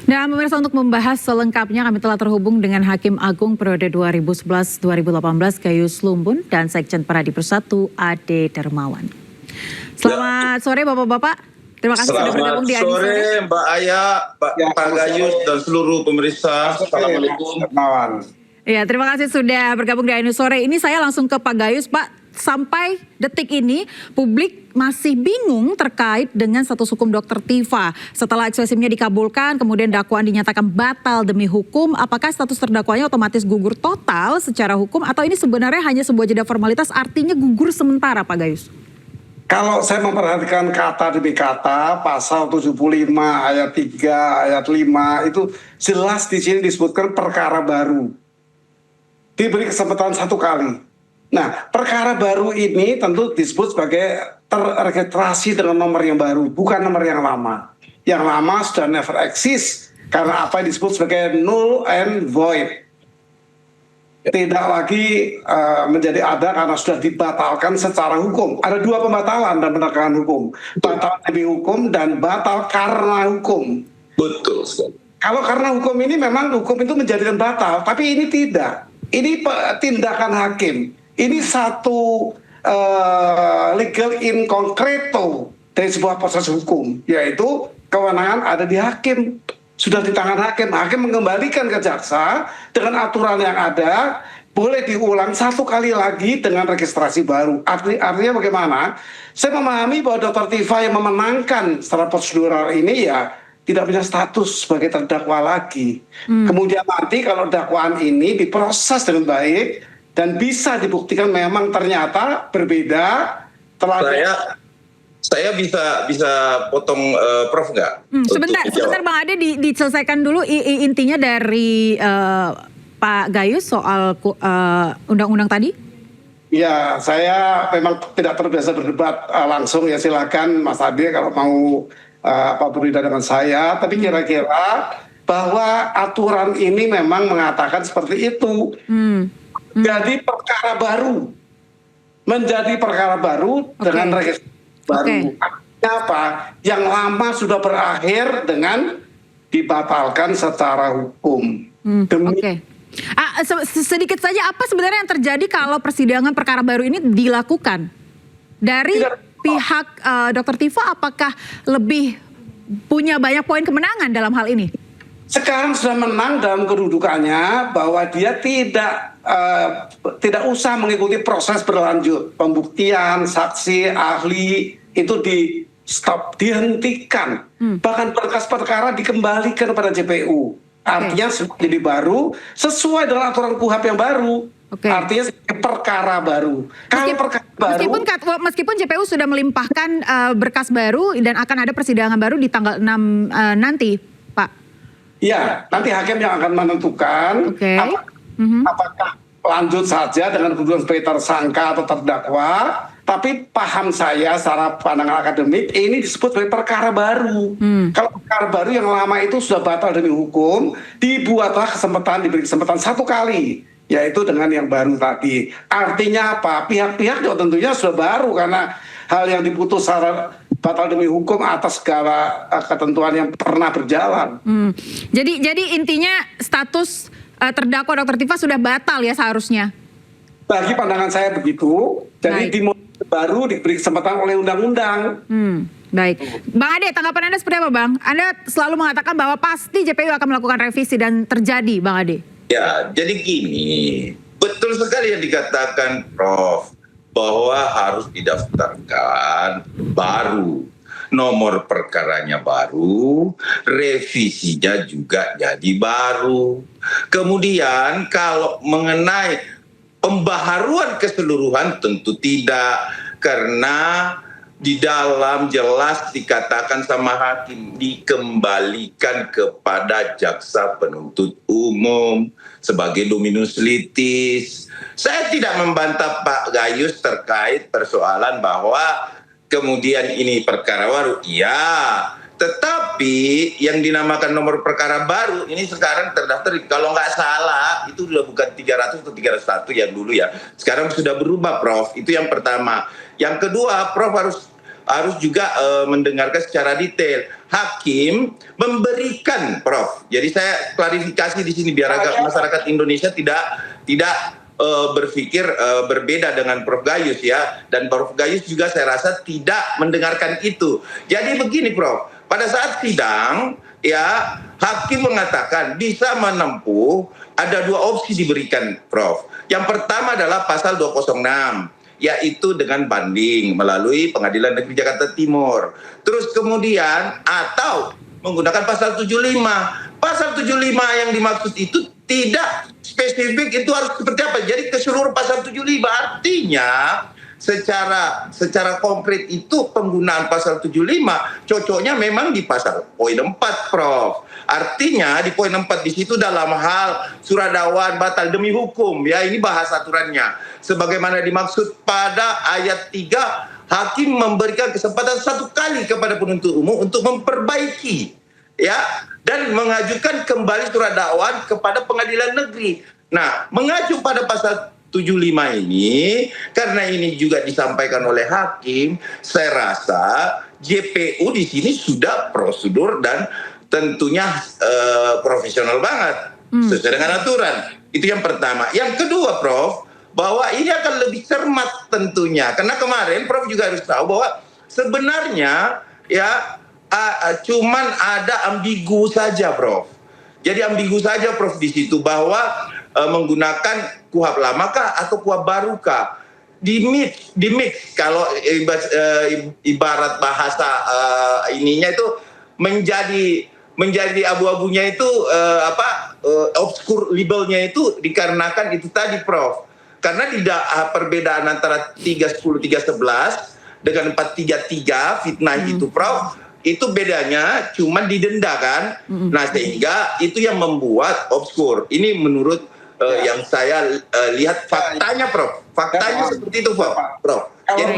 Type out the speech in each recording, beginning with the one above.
Nah, pemirsa, untuk membahas selengkapnya kami telah terhubung dengan Hakim Agung periode 2011-2018 Gayus Lumbun dan Sekjen Peradi Bersatu Ade Darmawan. Selamat sore Bapak-Bapak. Terima kasih sudah bergabung di Adi Sore. Sore Mbak Aya, Pak Gayus dan seluruh pemirsa. Assalamualaikum. Ya, terima kasih sudah bergabung di Adi Sore. Ini saya langsung ke Pak Gayus, Pak. Sampai detik ini publik masih bingung terkait dengan status hukum Dr. Tifa. Setelah eksekusinya dikabulkan, kemudian dakwaan dinyatakan batal demi hukum, apakah status terdakwanya otomatis gugur total secara hukum atau ini sebenarnya hanya sebuah jeda formalitas, artinya gugur sementara, Pak Gayus? Kalau saya memperhatikan kata demi kata, pasal 75 ayat 3 ayat 5 itu jelas di sini disebutkan perkara baru. Diberi kesempatan satu kali. Nah, perkara baru ini tentu disebut sebagai terregistrasi dengan nomor yang baru, bukan nomor yang lama. Yang lama sudah never exist karena apa yang disebut sebagai null and void. Tidak lagi menjadi ada karena sudah dibatalkan secara hukum. Ada dua pembatalan dan penegakan hukum. Batal demi hukum dan batal karena hukum. Betul sekali. Kalau karena hukum ini memang hukum itu menjadikan batal, tapi ini tidak. Ini tindakan hakim. Ini satu legal in concreto dari sebuah proses hukum, yaitu kewenangan ada di hakim, sudah di tangan hakim. Hakim mengembalikan ke jaksa dengan aturan yang ada, boleh diulang satu kali lagi dengan registrasi baru. Artinya bagaimana? Saya memahami bahwa Dr. Tifa yang memenangkan secara prosedural ini ya tidak punya status sebagai terdakwa lagi. Kemudian nanti kalau dakwaan ini diproses dengan baik dan bisa dibuktikan memang ternyata berbeda. Saya bisa potong Prof nggak? Sebentar Bang Ade, diselesaikan dulu intinya dari Pak Gayus soal undang-undang tadi. Ya, saya memang tidak terbiasa berdebat langsung, ya silakan Mas Ade kalau mau berbeda dengan saya. Tapi kira-kira bahwa aturan ini memang mengatakan seperti itu. Jadi perkara baru, menjadi perkara baru dengan registrasi baru. Artinya apa? Yang lama sudah berakhir dengan dibatalkan secara hukum. Sedikit saja, apa sebenarnya yang terjadi kalau persidangan perkara baru ini dilakukan? Dari pihak Dr. Tifa apakah lebih punya banyak poin kemenangan dalam hal ini? Sekarang sudah menang dalam kedudukannya bahwa dia tidak usah mengikuti proses berlanjut. Pembuktian, saksi, ahli itu di stop, dihentikan. Bahkan berkas perkara dikembalikan kepada JPU. Artinya jadi baru sesuai dengan aturan KUHAP yang baru. Artinya perkara baru. Meskipun JPU sudah melimpahkan berkas baru dan akan ada persidangan baru di tanggal 6 nanti, Pak. Ya, nanti hakim yang akan menentukan apakah lanjut saja dengan kedudukan sebagai tersangka atau terdakwa. Tapi paham saya secara pandangan akademik ini disebut sebagai perkara baru. Kalau perkara baru yang lama itu sudah batal demi hukum, dibuatlah diberi kesempatan satu kali, yaitu dengan yang baru tadi. Artinya apa? Pihak-pihak juga tentunya sudah baru karena hal yang diputus secara batal demi hukum atas segala ketentuan yang pernah berjalan. Jadi intinya status terdakwa Dr. Tifa sudah batal ya seharusnya? Bagi pandangan saya begitu. Jadi baru diberi kesempatan oleh undang-undang. Baik. Bang Ade, tanggapan Anda seperti apa, Bang? Anda selalu mengatakan bahwa pasti JPU akan melakukan revisi dan terjadi, Bang Ade. Ya, jadi gini, betul sekali yang dikatakan Prof, bahwa harus didaftarkan baru, nomor perkaranya baru, revisinya juga jadi baru. Kemudian kalau mengenai pembaharuan keseluruhan tentu tidak, karena di dalam jelas dikatakan sama hakim dikembalikan kepada jaksa penuntut umum sebagai dominus litis. Saya tidak membantah Pak Gayus terkait persoalan bahwa kemudian ini perkara baru. Ya, tetapi yang dinamakan nomor perkara baru ini sekarang terdaftar, kalau nggak salah itu sudah bukan 300 atau 301 yang dulu ya. Sekarang sudah berubah, Prof. Itu yang pertama. Yang kedua, Prof harus juga mendengarkan secara detail. hakim memberikan, Prof. Jadi saya klarifikasi di sini biar agak masyarakat Indonesia tidak berpikir berbeda dengan Prof. Gayus ya, dan Prof. Gayus juga saya rasa tidak mendengarkan itu. Jadi begini, Prof. Pada saat sidang ya, hakim mengatakan bisa menempuh, ada dua opsi diberikan, Prof. Yang pertama adalah pasal 206, yaitu dengan banding melalui Pengadilan Negeri Jakarta Timur. Terus kemudian atau menggunakan pasal 75. Pasal 75 yang dimaksud itu tidak spesifik itu harus seperti apa. Jadi keseluruhan pasal 75 artinya secara konkret itu penggunaan pasal 75 cocoknya memang di pasal poin 4, Prof. Artinya di poin 4 di situ dalam hal surat dakwaan batal demi hukum ya, ini bahas aturannya. Sebagaimana dimaksud pada ayat 3, hakim memberikan kesempatan satu kali kepada penuntut umum untuk memperbaiki ya dan mengajukan kembali surat dakwaan kepada pengadilan negeri. Nah, mengacu pada pasal 75 ini, karena ini juga disampaikan oleh hakim, saya rasa JPU di sini sudah prosedur dan tentunya profesional banget, sesuai dengan aturan. Itu yang pertama. Yang kedua, Prof, bahwa ini akan lebih cermat tentunya. Karena kemarin Prof juga harus tahu bahwa sebenarnya ya cuman ada ambigu saja, Prof. Jadi ambigu saja, Prof, di situ bahwa menggunakan kuhab lamakah atau kuhab barukah. Di mix kalau ibarat bahasa ininya itu menjadi abu-abunya itu obscure labelnya itu dikarenakan itu tadi, Prof. Karena tidak perbedaan antara 310 311 dengan 433 fitnah itu, Prof, itu bedanya cuman didenda kan. Nah, sehingga itu yang membuat obskur. Ini menurut yang saya lihat faktanya, Prof. Faktanya seperti itu, Prof. Jadi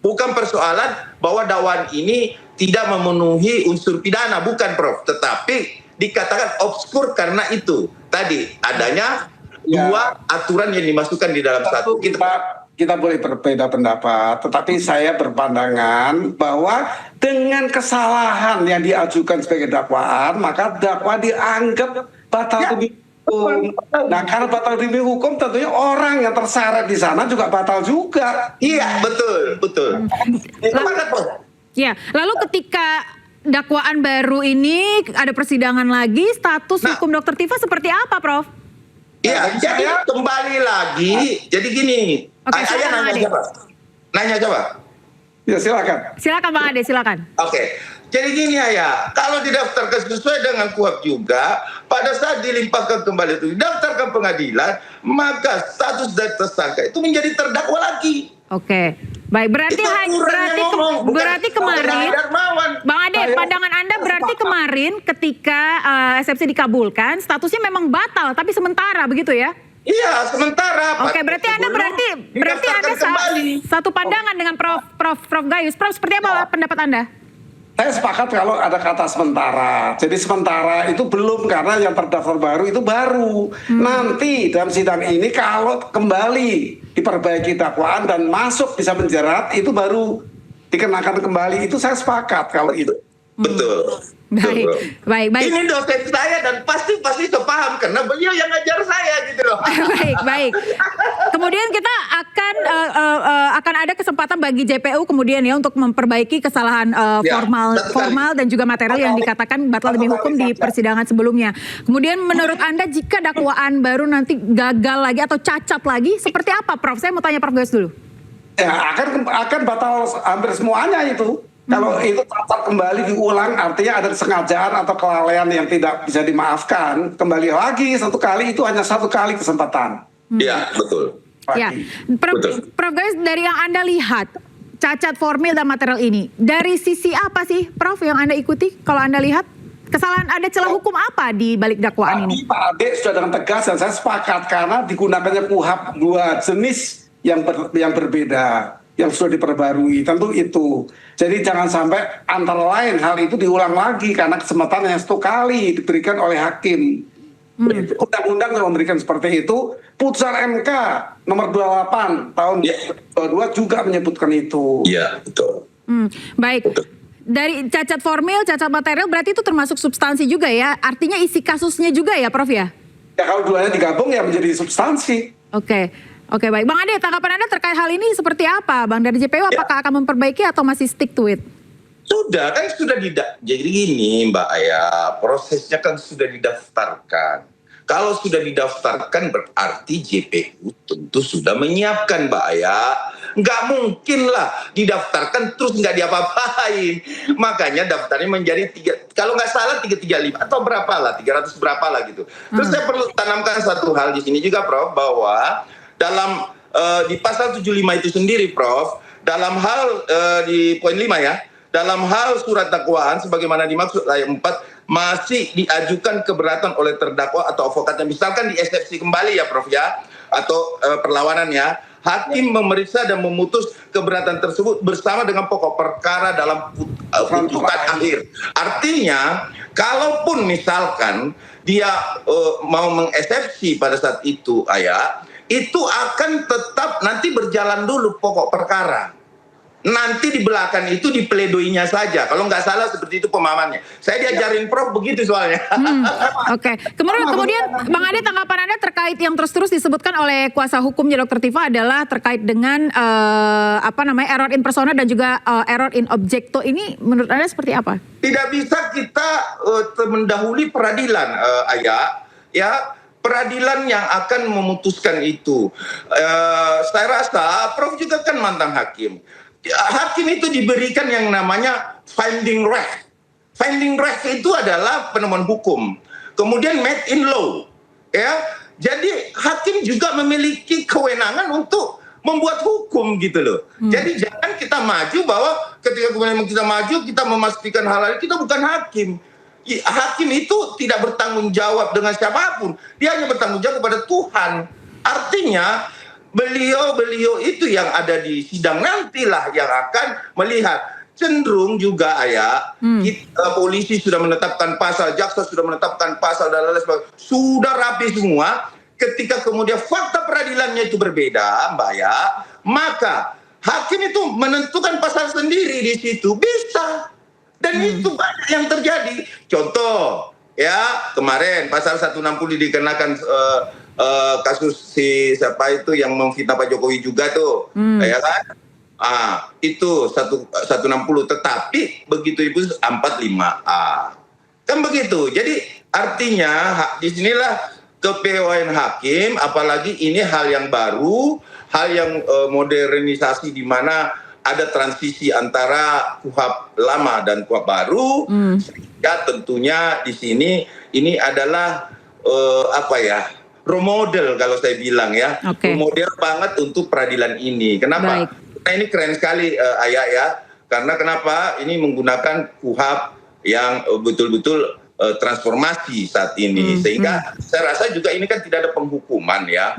bukan persoalan bahwa dakwaan ini tidak memenuhi unsur pidana, bukan, Prof. Tetapi dikatakan obskur karena itu tadi adanya dua aturan yang dimasukkan di dalam satu. Kita boleh berbeda pendapat, tetapi saya berpandangan bahwa dengan kesalahan yang diajukan sebagai dakwaan, maka dakwaan dianggap batal demi hukum. Nah, karena batal demi hukum, tentunya orang yang terseret di sana juga batal juga. Iya, betul. Ya, lalu ketika dakwaan baru ini ada persidangan lagi, status hukum Dr. Tifa seperti apa, Prof? Iya, jadi kembali lagi. Jadi gini, Oke, saya nanya coba. Ya, silakan. Silakan Bang Ade, silakan. Oke. Jadi gini ya, kalau didaftarkan sesuai dengan kuhab juga, pada saat dilimpahkan kembali itu didaftarkan pengadilan, maka status dari tersangka itu menjadi terdakwa lagi. Oke, baik. Berarti kemarin, Bang Ade, pandangan Anda berarti kemarin ketika eksepsi dikabulkan, statusnya memang batal, tapi sementara begitu ya? Iya, sementara. Oke, berarti Anda satu pandangan dengan Prof Gayus. Prof, seperti apa pendapat Anda? Saya sepakat kalau ada kata sementara. Jadi sementara itu belum, karena yang terdaftar baru itu baru. Nanti dalam sidang ini kalau kembali diperbaiki dakwaan dan masuk bisa menjerat, itu baru dikenakan kembali. Itu saya sepakat kalau itu. Betul. Baik. Ini dosen saya dan pasti paham karena beliau yang ngajar saya gitu loh. Baik. Kemudian kita akan ada kesempatan bagi JPU kemudian ya untuk memperbaiki kesalahan formal dan juga material yang dikatakan batal demi hukum di persidangan sebelumnya. Kemudian menurut Anda jika dakwaan baru nanti gagal lagi atau cacat lagi, seperti apa, Prof? Saya mau tanya Prof Gayus dulu. Ya, akan batal hampir semuanya itu. Kalau itu cacat kembali diulang, artinya ada kesengajaan atau kelalaian yang tidak bisa dimaafkan, kembali lagi satu kali, itu hanya satu kali kesempatan. Iya, betul. Ya, Prof Gayus, dari yang Anda lihat cacat formil dan material ini, dari sisi apa sih, Prof, yang Anda ikuti? Kalau Anda lihat kesalahan, ada celah hukum apa di balik dakwaan ini? Pak Ade sudah dengan tegas dan saya sepakat karena digunakannya kuhab dua jenis yang berbeda, yang sudah diperbarui, tentu itu. Jadi jangan sampai antara lain hal itu diulang lagi karena kesempatan yang satu kali diberikan oleh hakim. Undang-undang yang memberikan seperti itu. Putusan MK nomor 28 tahun 2022 juga menyebutkan itu. Iya, betul. Baik. Betul. Dari cacat formil, cacat material berarti itu termasuk substansi juga ya? Artinya isi kasusnya juga ya Prof ya? Ya kalau duanya digabung ya menjadi substansi. Oke, oke baik. Bang Ade, tanggapan Anda terkait hal ini seperti apa? Bang, dari JPU apakah akan memperbaiki atau masih stick to it? Sudah, kan sudah jadi gini Mbak Aya, prosesnya kan sudah didaftarkan. Kalau sudah didaftarkan berarti JPU tentu sudah menyiapkan Mbak Aya. Nggak mungkin lah didaftarkan terus nggak diapa-apain. Makanya daftarnya menjadi kalau nggak salah 335 atau berapa lah, 300 berapa lah gitu. Terus saya perlu tanamkan satu hal di sini juga Prof, bahwa dalam di pasal 75 itu sendiri Prof, dalam hal di poin 5 ya, dalam hal surat dakwaan sebagaimana dimaksud ayat 4 masih diajukan keberatan oleh terdakwa atau advokatnya, misalkan di eksepsi kembali ya Prof ya, atau perlawanan ya, hakim memeriksa dan memutus keberatan tersebut bersama dengan pokok perkara dalam putusan akhir. Artinya kalaupun misalkan dia mau mengeksepsi pada saat itu Ayah, itu akan tetap nanti berjalan dulu pokok perkara. Nanti di belakang itu di pledoinya saja. Kalau nggak salah seperti itu pemahamannya. Saya diajarin Prof begitu soalnya. Oke. Kemudian Bang Ade, tanggapan Anda terkait yang terus-terus disebutkan oleh kuasa hukumnya Dr. Tifa adalah terkait dengan error in persona dan juga error in objecto ini, menurut Anda seperti apa? Tidak bisa kita mendahului peradilan, Ayah. Ya. Peradilan yang akan memutuskan itu. Saya rasa Prof juga kan mantan hakim. Hakim itu diberikan yang namanya finding right. Finding right itu adalah penemuan hukum. Kemudian made in law. Ya. Jadi hakim juga memiliki kewenangan untuk membuat hukum gitu loh. Jadi jangan kita maju bahwa ketika kemudian kita maju kita memastikan hal-hal kita bukan hakim. Hakim itu tidak bertanggung jawab dengan siapapun. Dia hanya bertanggung jawab kepada Tuhan. Artinya beliau itu yang ada di sidang nantilah yang akan melihat. Cenderung juga Ayah, polisi sudah menetapkan pasal, jaksa sudah menetapkan pasal dan lain sebagainya. Sudah rapi semua. Ketika kemudian fakta peradilannya itu berbeda, Mbak Ya, maka hakim itu menentukan pasal sendiri di situ. Bisa. Dan itu banyak yang terjadi. Contoh, ya kemarin pasal 160 dikenakan kasus si siapa itu yang memfitnah Pak Jokowi juga tuh, ya kan? Itu 160. Tetapi begitu itu 45A. Kan begitu. Jadi artinya disinilah kepewayan hakim, apalagi ini hal yang baru, hal yang modernisasi di mana ada transisi antara KUHP lama dan KUHP baru. Ya tentunya di sini ini adalah role model kalau saya bilang ya. Role model banget untuk peradilan ini. Kenapa? Nah, ini keren sekali Ayah ya. Karena kenapa? Ini menggunakan KUHP yang betul-betul transformasi saat ini. Sehingga saya rasa juga ini kan tidak ada penghukuman ya.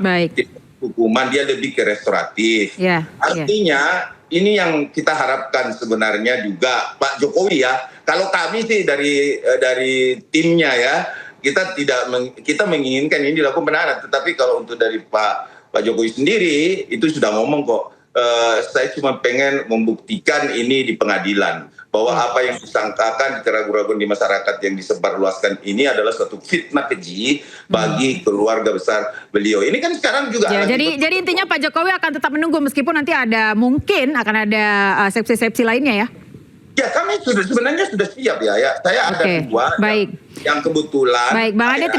Hukuman dia lebih ke restoratif. Artinya ini yang kita harapkan sebenarnya juga Pak Jokowi ya. Kalau kami sih dari timnya ya, kita menginginkan ini dilakukan benar. Tetapi kalau untuk dari Pak Jokowi sendiri itu sudah ngomong kok. Saya cuma pengen membuktikan ini di pengadilan bahwa apa yang disangkakan, keraguan-keraguan di masyarakat yang disebarluaskan ini adalah suatu fitnah keji bagi keluarga besar beliau. Ini kan sekarang juga. Ya, jadi intinya Pak Jokowi akan tetap menunggu meskipun nanti mungkin akan ada sepsi-sepsi lainnya ya. Ya kami sebenarnya sudah siap ya. Saya ada dua yang kebetulan. Baik, Bang Ade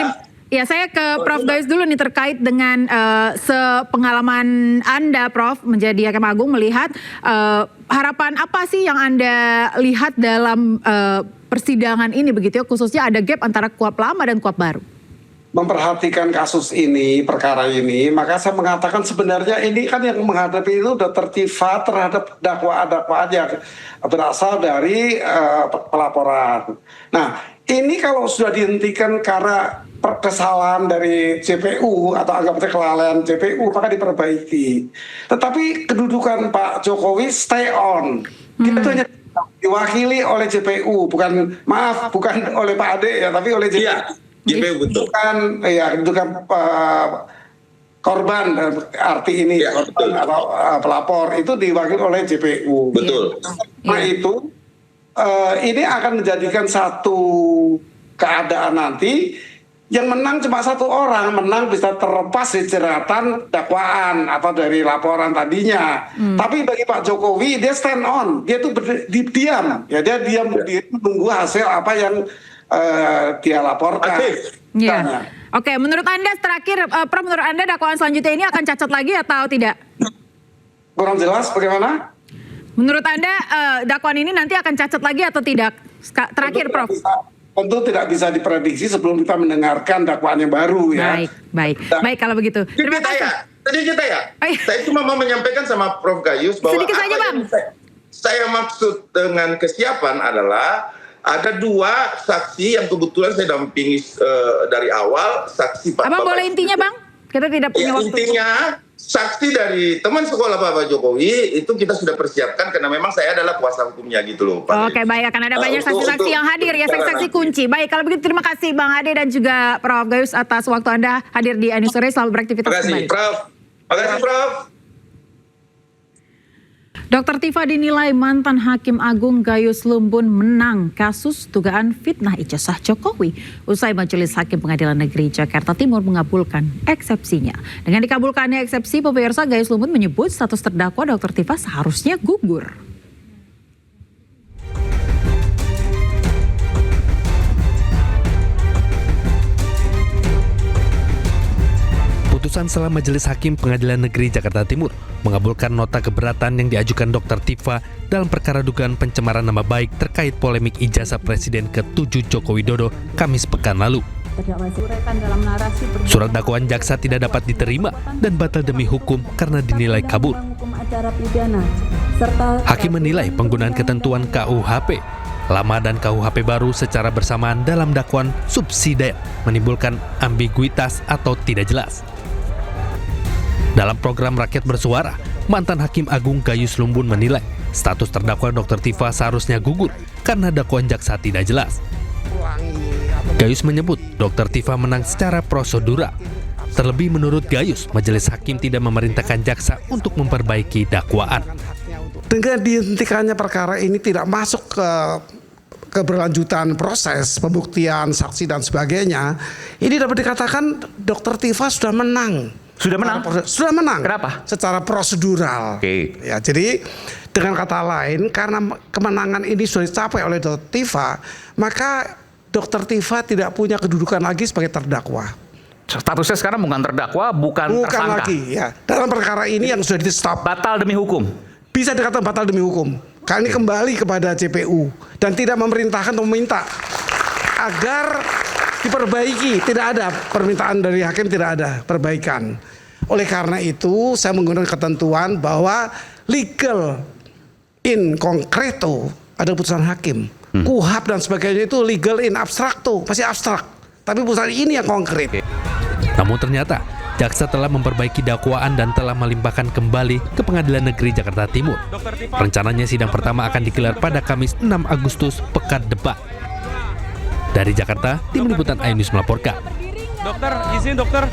ya, saya ke Prof Gayus dulu nih terkait dengan sepengalaman Anda Prof menjadi Hakim Agung, melihat harapan apa sih yang Anda lihat dalam persidangan ini begitu ya, khususnya ada gap antara KUHP lama dan KUHP baru. Memperhatikan kasus ini, perkara ini, maka saya mengatakan sebenarnya ini kan yang menghadapi itu Dr. Tifa terhadap dakwaan-dakwaan yang berasal dari pelaporan. Nah, ini kalau sudah dihentikan karena kesalahan dari JPU atau anggapnya kelalaian JPU, maka diperbaiki. Tetapi kedudukan Pak Jokowi stay on. Itu hanya diwakili oleh JPU, bukan oleh Pak Ade ya, tapi oleh JPU. JPU betul. Kedudukan korban arti ini korban atau pelapor itu diwakili oleh JPU. Betul. Nah itu ini akan menjadikan satu keadaan nanti yang menang cuma satu orang, menang bisa terlepas dari jeratan dakwaan atau dari laporan tadinya. Tapi bagi Pak Jokowi dia stand on, dia tuh diam, ya dia diam menunggu hasil apa yang dia laporkan. Ya. Oke, menurut Anda terakhir, Prof, menurut Anda dakwaan selanjutnya ini akan cacat lagi atau tidak? Kurang jelas bagaimana? Menurut Anda dakwaan ini nanti akan cacat lagi atau tidak? Terakhir, Prof. Tentu tidak bisa diprediksi sebelum kita mendengarkan dakwaan yang baru ya. Baik kalau begitu. Terima kasih. Sedikit ya. Saya cuma mau menyampaikan sama Prof Gayus bahwa sedikit saja, Bang. Saya maksud dengan kesiapan adalah ada 2 saksi yang kebetulan saya dampingi dari awal, saksi Pak. Abang boleh intinya, Bang? Kita tidak punya waktu. Intinya saksi dari teman sekolah Bapak Jokowi itu kita sudah persiapkan karena memang saya adalah kuasa hukumnya gitu loh, Pak. Oke, baik, akan ada banyak saksi-saksi yang hadir ya, saksi-saksi kunci. Baik, kalau begitu terima kasih Bang Ade dan juga Prof Gayus atas waktu Anda hadir di Anu Sore. Selamat beraktivitas kembali. Terima kasih, Prof. Terima kasih, Prof. Dr. Tifa dinilai mantan Hakim Agung Gayus Lumbun menang kasus dugaan fitnah ijazah Jokowi. Usai Majelis Hakim Pengadilan Negeri Jakarta Timur mengabulkan eksepsinya. Dengan dikabulkannya eksepsi, pemirsa, Gayus Lumbun menyebut status terdakwa Dr. Tifa seharusnya gugur. Putusan setelah Majelis Hakim Pengadilan Negeri Jakarta Timur mengabulkan nota keberatan yang diajukan Dr. Tifa dalam perkara dugaan pencemaran nama baik terkait polemik ijazah Presiden ke-7 Joko Widodo Kamis pekan lalu. Surat dakwaan jaksa tidak dapat diterima dan batal demi hukum karena dinilai kabur. Hakim menilai penggunaan ketentuan KUHP lama dan KUHP baru secara bersamaan dalam dakwaan subsidiar menimbulkan ambiguitas atau tidak jelas. Dalam program Rakyat Bersuara, mantan Hakim Agung Gayus Lumbun menilai status terdakwa Dr. Tifa seharusnya gugur karena dakwaan jaksa tidak jelas. Gayus menyebut Dr. Tifa menang secara prosedural. Terlebih menurut Gayus, Majelis Hakim tidak memerintahkan jaksa untuk memperbaiki dakwaan. Dengan dihentikannya perkara ini tidak masuk ke keberlanjutan proses pembuktian saksi dan sebagainya, ini dapat dikatakan Dr. Tifa sudah menang. Sudah menang? Sudah menang. Kenapa? Secara prosedural. Oke. Ya, jadi dengan kata lain, karena kemenangan ini sudah dicapai oleh Dr. Tifa, maka Dr. Tifa tidak punya kedudukan lagi sebagai terdakwa. Statusnya sekarang bukan terdakwa, bukan tersangka. Lagi, ya. Dalam perkara ini yang sudah di-stop. Batal demi hukum. Bisa dikatakan batal demi hukum. Karena ini kembali kepada JPU dan tidak memerintahkan atau meminta agar diperbaiki. Tidak ada permintaan dari hakim, tidak ada perbaikan. Oleh karena itu saya menggunakan ketentuan bahwa legal in concreto ada putusan hakim. KUHP dan sebagainya itu legal in abstracto, masih abstrak. Tapi putusan ini yang konkret. Namun ternyata jaksa telah memperbaiki dakwaan dan telah melimpahkan kembali ke Pengadilan Negeri Jakarta Timur. Rencananya sidang pertama akan digelar pada Kamis 6 Agustus pekan depan. Dari Jakarta, Tim Liputan iNews melaporkan. Dokter, izin dokter.